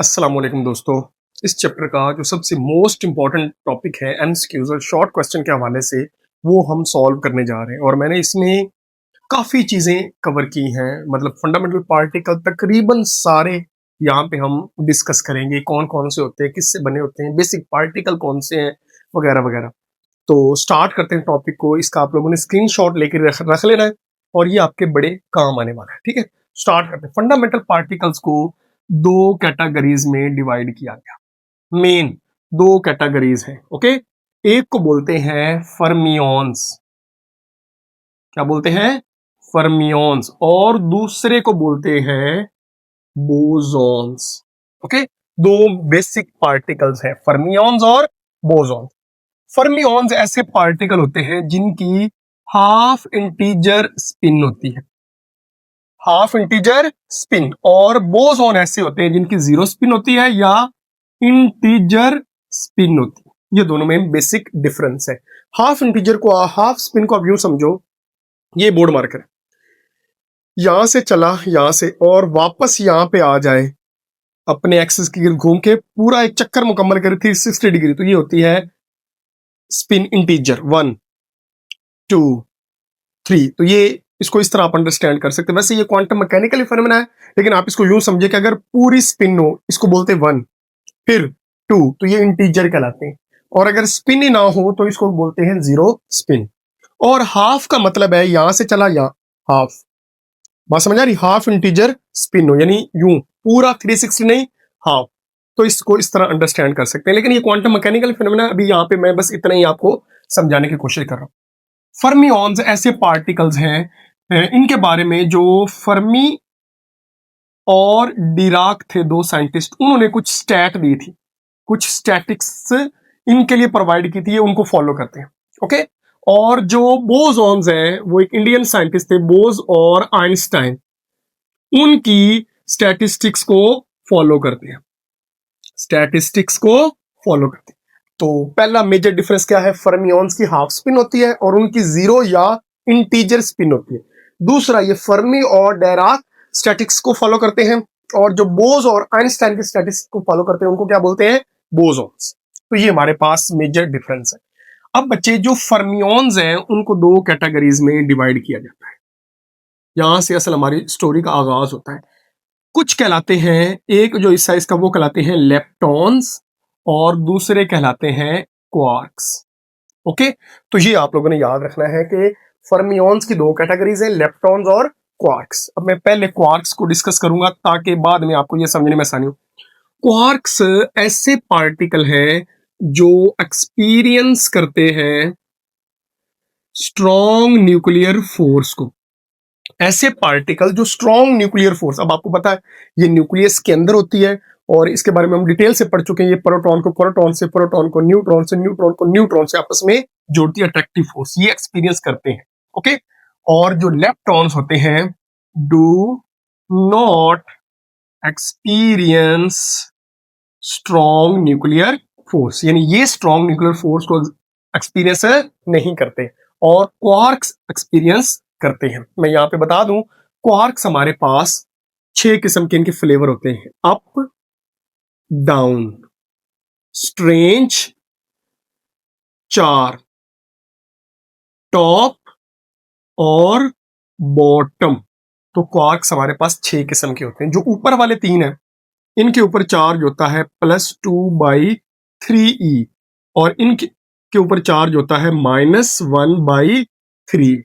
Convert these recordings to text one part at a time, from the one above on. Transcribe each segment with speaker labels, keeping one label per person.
Speaker 1: अस्सलाम वालेकुम दोस्तों। इस चैप्टर का जो सबसे मोस्ट इम्पॉर्टेंट टॉपिक है एमसीक्यूज और शॉर्ट क्वेश्चन के हवाले से वो हम सॉल्व करने जा रहे हैं और मैंने इसमें काफ़ी चीज़ें कवर की हैं। मतलब फंडामेंटल पार्टिकल तकरीबन सारे यहाँ पे हम डिस्कस करेंगे, कौन कौन से होते हैं, किससे बने होते हैं, बेसिक पार्टिकल कौन से हैं, वगैरह वगैरह। तो स्टार्ट करते हैं टॉपिक को। इसका आप लोगों ने स्क्रीनशॉट लेकर रख लेना है और ये आपके बड़े काम आने वाला है। ठीक है, स्टार्ट करते हैं। फंडामेंटल पार्टिकल्स को दो कैटेगरीज में डिवाइड किया गया। मेन दो कैटेगरीज हैं। ओके, एक को बोलते हैं फर्मियॉन्स। क्या बोलते हैं? फर्मियॉन्स। और दूसरे को बोलते हैं बोसॉन्स। ओके, दो बेसिक पार्टिकल्स हैं, फर्मियॉन्स और बोसॉन्स। फर्मियॉन्स ऐसे पार्टिकल होते हैं जिनकी हाफ इंटीजर स्पिन होती है, हाफ इंटीजर स्पिन। और बोसॉन ऐसे होते हैं जिनकी जीरो स्पिन होती है या इंटीजर स्पिन होती है। ये दोनों में बेसिक डिफरेंस है। हाफ इंटीजर को, हाफ स्पिन को आप यूं समझो, ये बोर्ड मार्कर यहां से चला, यहां से, और वापस यहां पे आ जाए, अपने एक्सिस की घूम के पूरा एक चक्कर मुकम्मल करे 360 डिग्री, तो ये होती है स्पिन इंटीजर 1 2 3। तो ये इसको इस तरह आप अंडरस्टैंड कर सकते हैं। वैसे ये क्वांटम मैकेनिकली फिनोमेना है, लेकिन आप इसको यूं समझिए कि अगर पूरी स्पिन हो, इसको बोलते हैं 1, फिर 2, तो ये इंटीजर कहलाते हैं। और अगर स्पिन ही ना हो तो इसको बोलते हैं जीरो स्पिन। और हाफ का मतलब है यहां से चला, यहां हाफ। बात समझ आ रही? हाफ इंटीजर स्पिन हो, यानी यूं पूरा 360 नहीं, हाफ। तो इसको इस तरह अंडरस्टैंड कर सकते हैं। लेकिन ये क्वांटम मैकेनिकल फिनोमेना, अभी यहाँ पे मैं बस इतना ही आपको समझाने की कोशिश कर रहा हूं। फर्मियॉन्स ऐसे पार्टिकल्स हैं, इनके बारे में जो फर्मी और डिराक थे, दो साइंटिस्ट, उन्होंने कुछ स्टैट दी थी, कुछ स्टैटिक्स इनके लिए प्रोवाइड की थी, ये उनको फॉलो करते हैं। ओके, और जो बोसॉन्स हैं वो एक इंडियन साइंटिस्ट थे, बोस और आइंस्टाइन, उनकी स्टैटिस्टिक्स को फॉलो करते हैं, स्टैटिस्टिक्स को फॉलो करते हैं। तो पहला मेजर डिफरेंस क्या है? फर्मियॉन्स की हाफ स्पिन होती है और उनकी जीरो या इंटीजर स्पिन होती है। दूसरा, ये फर्मी और डेराक स्टैटिक्स को फॉलो करते हैं, और जो बोस और आइंस्टाइन के स्टैटिक्स को फॉलो करते हैं उनको क्या बोलते हैं? बोसॉन्स। तो ये हमारे पास मेजर डिफरेंस है। अब बच्चे, जो फर्मियॉन्स हैं उनको दो कैटेगरीज में डिवाइड किया जाता है। यहां से असल हमारी स्टोरी का आगाज होता है। कुछ कहलाते हैं, एक जो इस साइज का वो कहलाते हैं लेप्टॉन्स, और दूसरे कहलाते हैं क्वार्क्स। ओके, तो ये आप लोगों ने याद रखना है कि फर्मियॉन्स की दो कैटेगरीज हैं, लेप्टॉन्स और क्वार्क्स। अब मैं पहले क्वार्क्स को डिस्कस करूंगा ताकि बाद में आपको ये समझने में आसानी हो। क्वार्क्स ऐसे पार्टिकल हैं जो एक्सपीरियंस करते हैं स्ट्रॉन्ग न्यूक्लियर फोर्स को। ऐसे पार्टिकल जो स्ट्रॉन्ग न्यूक्लियर फोर्स, अब आपको पता है ये न्यूक्लियस के अंदर होती है, और इसके बारे में हम डिटेल से पढ़ चुके हैं। ये प्रोटॉन को प्रोटॉन से, प्रोटॉन को न्यूट्रॉन से, न्यूट्रॉन को न्यूट्रॉन से आपस में जोड़ती है अट्रैक्टिव फोर्स, ये एक्सपीरियंस करते हैं। ओके, और जो लेप्टॉन्स होते हैं do not experience strong nuclear force, यानी ये स्ट्रॉन्ग न्यूक्लियर फोर्स को एक्सपीरियंस नहीं करते, और क्वार्क्स एक्सपीरियंस करते हैं। मैं यहां पे बता दूं, क्वार्क्स हमारे पास 6 किस्म के इनके फ्लेवर होते हैं: अप, डाउन, स्ट्रेंज, 4, टॉप और बॉटम। तो क्वार्क्स हमारे पास 6 किस्म के होते हैं। जो ऊपर वाले 3 हैं, इनके ऊपर चार्ज होता है +2/3e, और इनके ऊपर चार्ज होता है -1/3।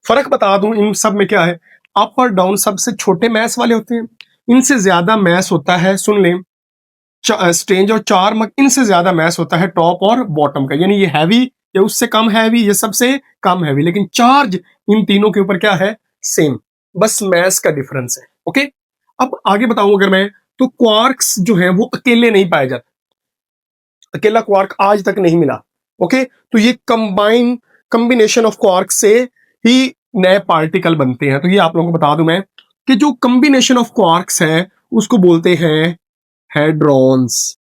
Speaker 1: फर्क बता दूं इन सब में क्या है, अप और डाउन सबसे छोटे मैस वाले होते हैं, इनसे ज्यादा मैस होता है, सुन लें, स्ट्रेंज और 4 इनसे ज्यादा मैस होता है टॉप और बॉटम का, यानी ये हैवी, ये उससे कम हैवी, ये सबसे कम हैवी, लेकिन चार्ज इन तीनों के ऊपर क्या है? सेम, बस मैस का डिफरेंस है। ओके, अब आगे बताऊं अगर मैं, तो क्वार्क्स जो है वो अकेले नहीं पाए जाते, अकेला क्वार्क आज तक नहीं मिला। ओके, तो ये कॉम्बिनेशन ऑफ क्वार्क से ही नए पार्टिकल बनते हैं। तो ये आप लोगों को बता दूं मैं कि जो कॉम्बिनेशन ऑफ क्वार्क्स है उसको बोलते हैं हेड्रॉन्स।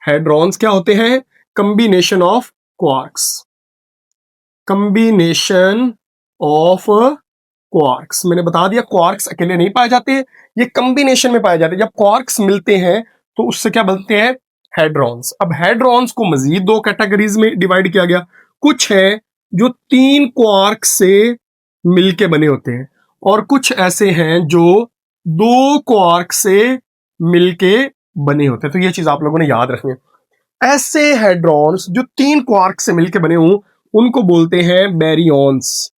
Speaker 1: हेड्रॉन्स क्या होते हैं? Combination of quarks, combination of quarks. मैंने बता दिया क्वार्क्स अकेले नहीं पाए जाते, ये कॉम्बिनेशन में पाए जाते हैं। जब क्वार्क्स मिलते हैं तो उससे क्या बनते हैं? हेड्रॉन्स। अब हेड्रॉन्स को मजीद दो कैटेगरीज में डिवाइड किया गया। कुछ है जो 3 क्वार्क से मिलके बने होते हैं और कुछ ऐसे हैं जो 2 क्वार्क से मिलके बने होते हैं। तो ये चीज आप लोगों ने याद रखनी है। ऐसे हेड्रॉन्स जो 3 क्वार्क से मिलके बने हों उनको बोलते हैं बैरियॉन्स।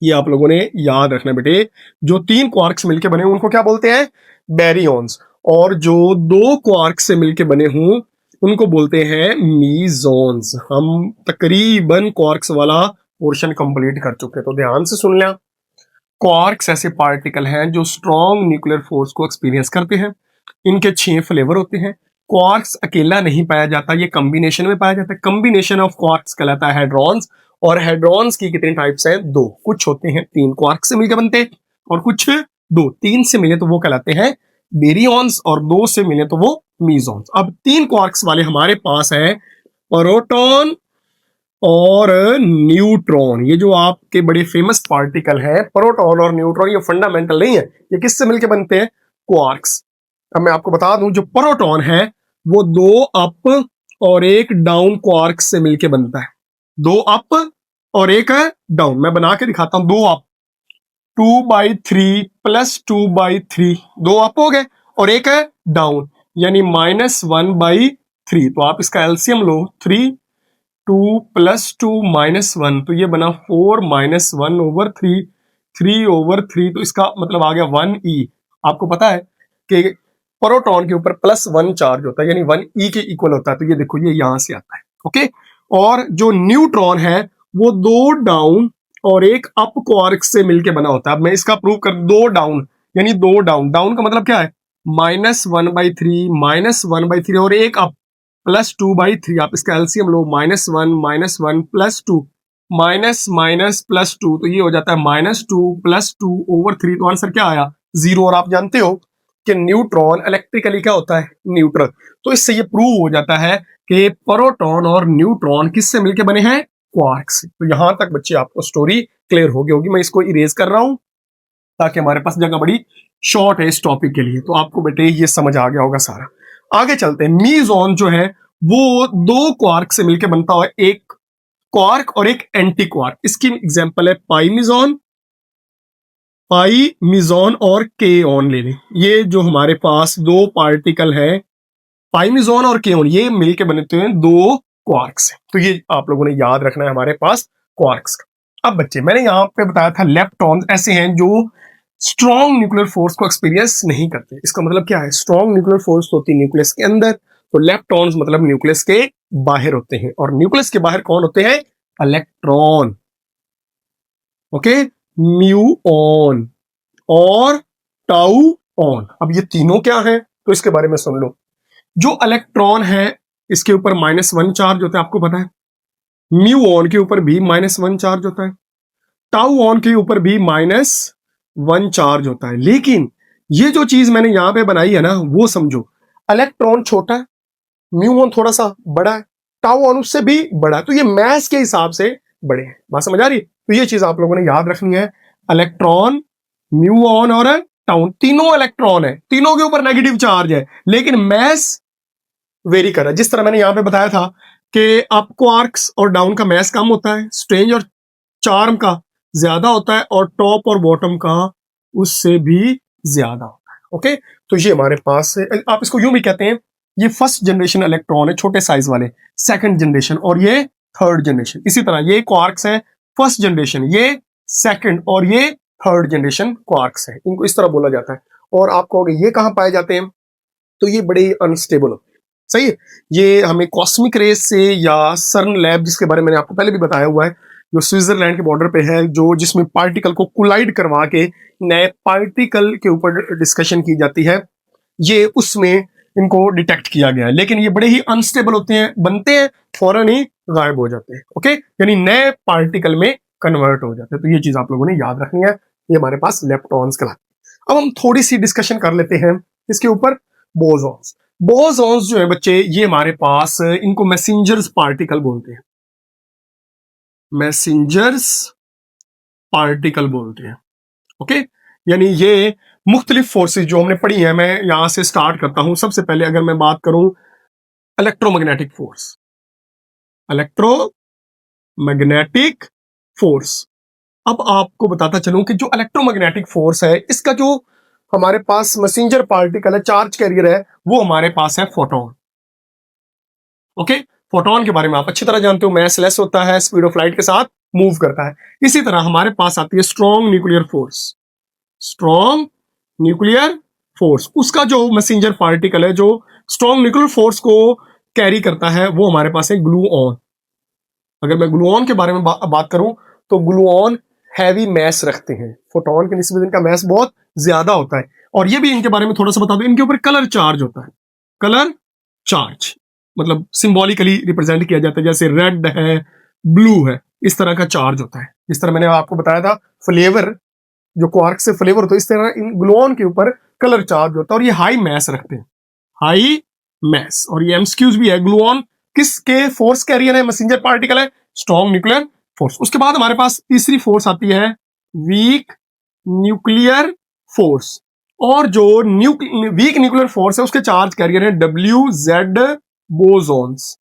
Speaker 1: ये आप लोगों ने याद रखना बेटे, जो 3 क्वार्क से मिलके बने हों उनको क्या बोलते हैं? बैरियॉन्स। और जो 2 क्वार्क से मिलके बने हों उनको बोलते हैं मीजॉन्स। हम तकरीबन क्वार्क्स वाला पोर्शन कंप्लीट कर चुके हैं, तो ध्यान से सुन लें। क्वार्क्स ऐसे पार्टिकल हैं जो स्ट्रॉन्ग न्यूक्लियर फोर्स को एक्सपीरियंस करते हैं। इनके 6 फ्लेवर होते हैं। क्वार्क्स अकेला नहीं पाया जाता, ये कॉम्बिनेशन में पाया जाता है। कॉम्बिनेशन ऑफ क्वार्क्स कहलाता है हेड्रॉन्स। और हेड्रॉन्स की कितने टाइप्स हैं? 2। कुछ होते हैं 3 क्वार्क से मिलकर बनते हैं और कुछ 2। 3 से मिले तो वो कहलाते हैं बेरियॉन्स और 2 से मिले तो वो मीजॉन्स। अब 3 क्वार्क्स वाले हमारे पास है प्रोटॉन और न्यूट्रॉन। ये जो आपके बड़े फेमस पार्टिकल है प्रोटॉन और न्यूट्रॉन, ये फंडामेंटल नहीं है। ये किससे मिलकर बनते हैं? क्वार्क्स। अब मैं आपको बता दूं, जो प्रोटॉन है वो 2 अप और 1 डाउन क्वार्क से मिलकर बनता है। 2 अप और 1 डाउन। मैं बना के दिखाता हूं। 2 अप 2/3 प्लस 2/3, 2 अप हो गए और 1 डाउन यानी -1/3। तो आप इसका एलसीएम लो, 3 2 + 2 -1, तो ये बना 4 -1/3, 3/3। तो इसका मतलब आ गया 1e। आपको पता है कि प्रोटॉन के ऊपर +1 चार्ज होता है यानी 1e के इक्वल होता है। तो ये देखो, ये यहां से आता है। ओके। और जो न्यूट्रॉन है वो 2 डाउन और 1 अप क्वार्क से मिलके बना होता है। अब मैं इसका प्रूव कर, 2 डाउन यानी 2 डाउन। डाउन का मतलब क्या है? -1/3, -1/3 और 1 अप +2/3। आप इसका एलसीएम लो, -1 -1 +2 -2, तो ये हो जाता है -2 + 2/3। तो आंसर क्या आया? 0। और आप जानते हो कि न्यूट्रॉन इलेक्ट्रिकली क्या होता है? न्यूट्रल। तो इससे ये प्रूव हो जाता है कि प्रोटॉन और न्यूट्रॉन किससे मिलके बने हैं? क्वार्क से। तो यहां तक बच्चे आपको स्टोरी क्लियर हो गई होगी। मैं इसको इरेज कर रहा हूं ताकि हमारे पास जगह बड़ी शॉर्ट है इस टॉपिक के लिए। तो आपको बेटे ये समझ आ गया होगा सारा। आगे चलते हैं। मीजॉन जो है वो 2 क्वार्क से मिलकर बनता है, एक क्वार्क और एक एंटी क्वार्क। इसकी एग्जांपल है पाई मिजॉन और के ऑन ले लें। ये जो हमारे पास 2 पार्टिकल है पाइमिजॉन और केओन, ये मिलके बनते हैं 2 क्वार्क्स। तो ये आप लोगों ने याद रखना है हमारे पास क्वार्क्स का। अब बच्चे, मैंने यहां पे बताया था लेप्टॉन ऐसे हैं जो स्ट्रॉन्ग न्यूक्लियर फोर्स को एक्सपीरियंस नहीं करते। इसका मतलब क्या है? स्ट्रॉन्ग न्यूक्लियर फोर्स होती है न्यूक्लियस के अंदर, तो लेप्टॉन्स मतलब न्यूक्लियस के बाहर होते हैं। और न्यूक्लियस के बाहर कौन होते हैं? इलेक्ट्रॉन। ओके। म्यूऑन और टाउऑन। अब ये तीनों क्या है तो इसके बारे में सुन लो। जो इलेक्ट्रॉन है इसके ऊपर -1 चार्ज होता है, आपको पता है। म्यूऑन के ऊपर भी -1 चार्ज होता है। टाउऑन के ऊपर भी -1 चार्ज होता है। लेकिन ये जो चीज मैंने यहां पे बनाई है ना, वो समझो। इलेक्ट्रॉन छोटा है, म्यूऑन थोड़ा सा बड़ा है, टाउऑन उससे भी बड़ा है। तो ये मैस के हिसाब से बड़े हैं। बात समझ आ रही है? तो ये चीज आप लोगों ने याद रखनी है। इलेक्ट्रॉन, म्यूऑन और टाउन, तीनों इलेक्ट्रॉन है, तीनों के ऊपर नेगेटिव चार्ज है, लेकिन मैस वेरी कर रहा है। जिस तरह मैंने यहां पे बताया था कि अप क्वार्क्स और डाउन का मैस कम होता है, स्ट्रेंज और चार्म का ज्यादा होता है, और टॉप और बॉटम का उससे भी ज्यादा होता है। ओके। तो ये हमारे पास है। आप इसको यूं भी कहते हैं, ये फर्स्ट जनरेशन इलेक्ट्रॉन है छोटे साइज वाले, सेकंड जनरेशन, और ये थर्ड जनरेशन। इसी तरह ये क्वार्क्स है फर्स्ट जनरेशन, ये सेकंड, और ये थर्ड जनरेशन क्वार्क्स है। इनको इस तरह बोला जाता है। और आप कहोगे ये कहां पाए जाते हैं? तो ये बड़े अनस्टेबल होते हैं। सही है। ये हमें कॉस्मिक रेज से या सर्न लैब, जिसके बारे में मैंने आपको पहले भी बताया हुआ है, जो स्विट्जरलैंड के बॉर्डर पे है, जो जिसमें पार्टिकल को कोलाइड करवा के नए पार्टिकल के ऊपर डिस्कशन की जाती है, ये उसमें इनको डिटेक्ट किया गया है। लेकिन ये बड़े ही अनस्टेबल होते हैं, बनते हैं फौरन ही गायब हो जाते हैं। ओके। यानी नए पार्टिकल में कन्वर्ट हो जाते हैं। तो ये चीज आप लोगों ने याद रखनी है। ये हमारे पास लेप्टॉन्स कहलाते हैं। अब हम थोड़ी सी डिस्कशन कर लेते हैं इसके ऊपर। बोसॉन्स। बोसॉन्स जो है बच्चे, ये हमारे पास, इनको मैसेंजर्स पार्टिकल बोलते हैं। मैसेंजर्स पार्टिकल बोलते हैं। ओके, यानी ये मुख्तलिफ फोर्सेस जो हमने पढ़ी है, मैं यहां से स्टार्ट करता हूं। सबसे पहले अगर मैं बात करूं इलेक्ट्रोमैग्नेटिक फोर्स, इलेक्ट्रोमैग्नेटिक फोर्स। अब आपको बताता चलूं कि जो इलेक्ट्रोमैग्नेटिक फोर्स है, इसका जो हमारे पास मैसेंजर पार्टिकल है, चार्ज कैरियर है, वो हमारे पास है फोटोन। ओके, फोटोन के बारे में आप अच्छी तरह जानते हो, मैस लेस होता है, स्पीड ऑफ लाइट के साथ मूव करता है। इसी तरह हमारे पास आती है strong nuclear force. Strong nuclear force, उसका जो मैसेंजर पार्टिकल है जो स्ट्रॉन्ग न्यूक्लियर फोर्स को कैरी करता है, वो हमारे पास है ग्लूऑन। अगर मैं ग्लूऑन के बारे में बात करूं तो ग्लूऑन हैवी मैस रखते हैं, फोटोन के निस्बत इनका मैस बहुत ज्यादा होता है। और ये भी इनके बारे में थोड़ा सा बता दो, इनके ऊपर कलर चार्ज होता है। कलर चार्ज मतलब सिंबॉलिकली रिप्रेजेंट किया जाता है, जैसे रेड है, ब्लू है, इस तरह का चार्ज होता है। इस तरह मैंने आपको बताया था फ्लेवर, जो क्वार्क से फ्लेवर होता है, इस तरह इन ग्लूऑन के ऊपर कलर चार्ज होता है और ये हाई मैस रखते हैं, हाई मैस। और ये एमसीक्यूज भी है, ग्लूऑन किसके फोर्स कैरियर है, मैसेंजर पार्टिकल है, स्ट्रॉन्ग न्यूक्लियर फोर्स। उसके बाद हमारे पास तीसरी फोर्स आती है वीक न्यूक्लियर फोर्स। और जो वीक न्यूक्लियर फोर्स है, उसके चार्ज कैरियर है डब्ल्यू जेड बोसॉन्स।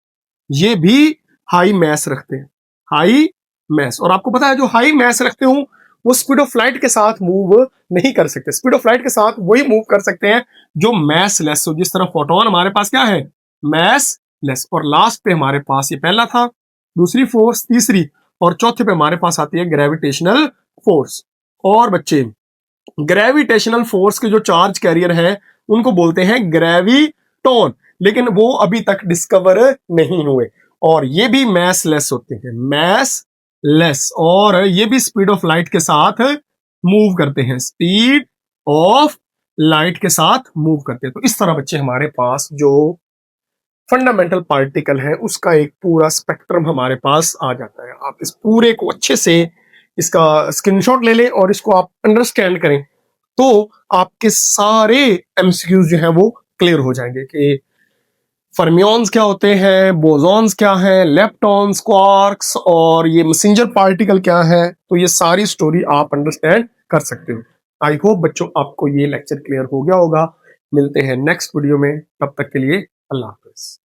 Speaker 1: ये भी हाई मैस रखते हैं, हाई मैस। और आपको पता है जो हाई मैस रखते हो वो स्पीड ऑफ लाइट के साथ मूव नहीं कर सकते, स्पीड ऑफ लाइट के साथ वही मूव कर सकते हैं जो मैस लेस हो। जिस तरह फोटोन हमारे पास क्या है, मैस लेस। और लास्ट पे हमारे पास, ये पहला था, दूसरी फोर्स, तीसरी और चौथे पे हमारे पास आती है ग्रेविटेशनल फोर्स। और बच्चे, ग्रेविटेशनल फोर्स के जो चार्ज कैरियर है उनको बोलते हैं ग्रेविटॉन, लेकिन वो अभी तक डिस्कवर नहीं हुए। और ये भी मैस लेस होते हैं, मैस लेस। और ये भी स्पीड ऑफ लाइट के साथ मूव करते हैं, स्पीड ऑफ लाइट के साथ मूव करते हैं। तो इस तरह बच्चे हमारे पास जो फंडामेंटल पार्टिकल है उसका एक पूरा स्पेक्ट्रम हमारे पास आ जाता है। आप इस पूरे को अच्छे से इसका स्क्रीनशॉट ले लें और इसको आप अंडरस्टैंड करें, तो आपके सारे एमसीक्यूज जो हैं वो क्लियर हो जाएंगे कि फर्मियॉन्स क्या होते हैं, बोसॉन्स क्या हैं, लेप्टॉन्स, क्वार्क्स और ये मैसेंजर पार्टिकल क्या है। तो ये सारी स्टोरी आप अंडरस्टैंड कर सकते हो। आई होप बच्चों आपको ये लेक्चर क्लियर हो गया होगा। मिलते हैं नेक्स्ट वीडियो में, तब तक के लिए अल्लाह हाफिज।